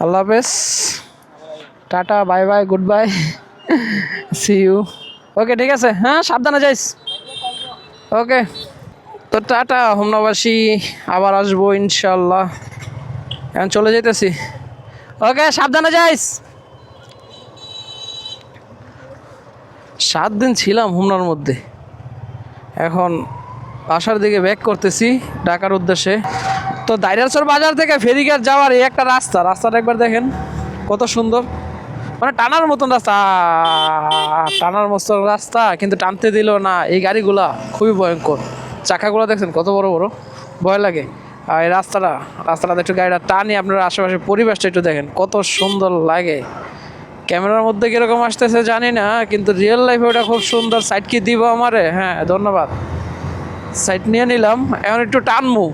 আল্লাহ হাফেজ, tata, bye bye, good bye, see you. Okay, ঠিক আছে, হ্যাঁ সাবধানে যাইস। ওকে, তো টাটা হোমনাবাসী, আবার আসবো ইনশাল্লাহ। এখন চলে যেতেছি। ওকে, সাবধানে যাইস। 7 দিন ছিলাম হোমনার মধ্যে, এখন বাসার দিকে ব্যাক করতেছি ঢাকার উদ্দেশ্যে। তো দাইরারচর বাজার থেকে ফেরিঘাট যাওয়ার এই একটা রাস্তাটা একবার দেখেন কত সুন্দর, মানে টানার মতন রাস্তা, টানার মতন রাস্তা, কিন্তু টানতে দিল না। এই গাড়িগুলা খুবই ভয়ঙ্কর, চাকাগুলো দেখছেন কত বড় বড়, ভয় লাগে। আর এই রাস্তাটা একটু গাড়িটা টানি, আপনারা আশেপাশের পরিবেশটা একটু দেখেন কত সুন্দর লাগে। ক্যামেরার মধ্যে কীরকম আসতেছে জানি না, কিন্তু রিয়েল লাইফে ওটা খুব সুন্দর। সাইড কি দিব আমারে? হ্যাঁ ধন্যবাদ, সাইড নিয়ে নিলাম। এখন একটু টানমু,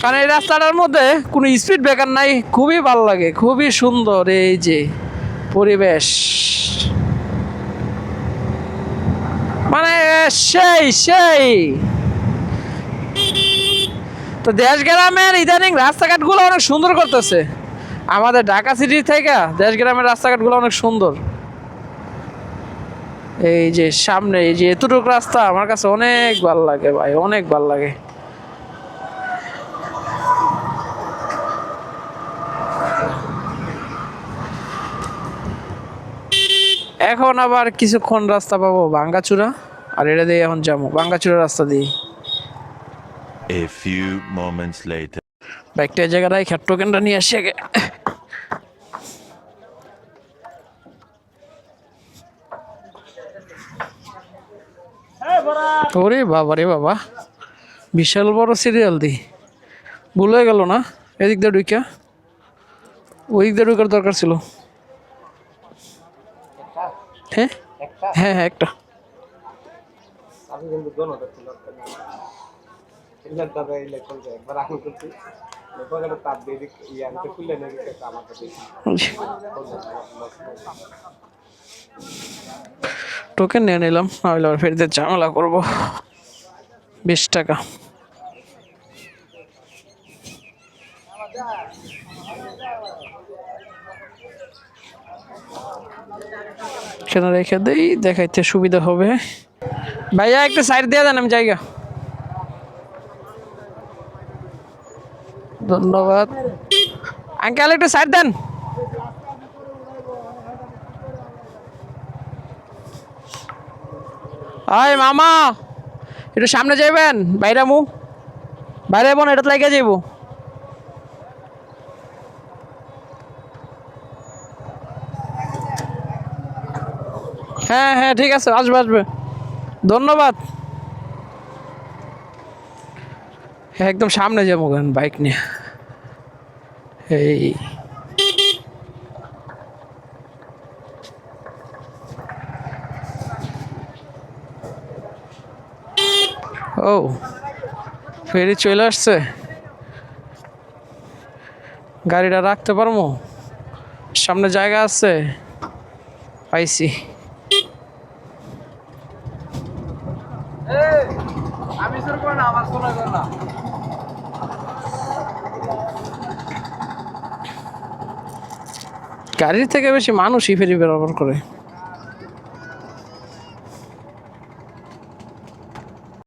কারণ এই রাস্তাটার মধ্যে কোনো স্পিড ব্রেকার নাই। খুবই ভালো লাগে, খুবই সুন্দর এই যে পরিবেশ, মানে সেই। তো দেশ গ্রামের ইদানিং রাস্তাঘাটগুলো অনেক সুন্দর করতেছে। আমাদের ঢাকা সিটি থেকে দেশ গ্রামের রাস্তাঘাটগুলো অনেক সুন্দর। এই যে সামনে এই যে এতটুকু রাস্তা আমার কাছে অনেক ভালো লাগে ভাই, অনেক ভালো লাগে। এখন আবার কিছুক্ষণ রাস্তা পাবো ভাঙ্গাচুরা, আর এটা দিয়ে এখন যাবো ভাঙ্গাচুরা রাস্তা দিয়ে। A few moments later. বাইকটা জায়গাটায় খেট টোকেনটা নিয়ে আসি আগে। ওরে বাবা রে বাবা, বিশাল বড় সিরিয়াল দি, ভুল হয়ে গেল না? এদিক দিয়ে ঢুকা, ওই দিক দিয়ে ঢুকার দরকার ছিল। হ্যাঁ হ্যাঁ হ্যাঁ, একটা টোকেন নিয়ে নিলাম, নাহলে আবার ফেরতে ঝামেলা করবো। 20 টাকা। কেন রেখে দেই, দেখাইতে সুবিধা হবে। ভাইয়া একটু সাইড দিয়ে দেন, আমি জায়গা। ধন্যবাদ আঙ্কেল, একটু সাইড দেন। আয় মামা, একটু সামনে যাইবেন, বাইরে বোন, এটা লাগে যাইব। হ্যাঁ হ্যাঁ, ঠিক আছে, আসবে। ধন্যবাদ। হ্যাঁ, একদম সামনে যাবো বাইক নিয়ে। এই ও, ফেরি চলে আসছে, গাড়িটা রাখতে পারবো? সামনে জায়গা আছে, পাইছি। গাড়ির থেকে বেশি মানুষই ফেরি ব্যবহার করে।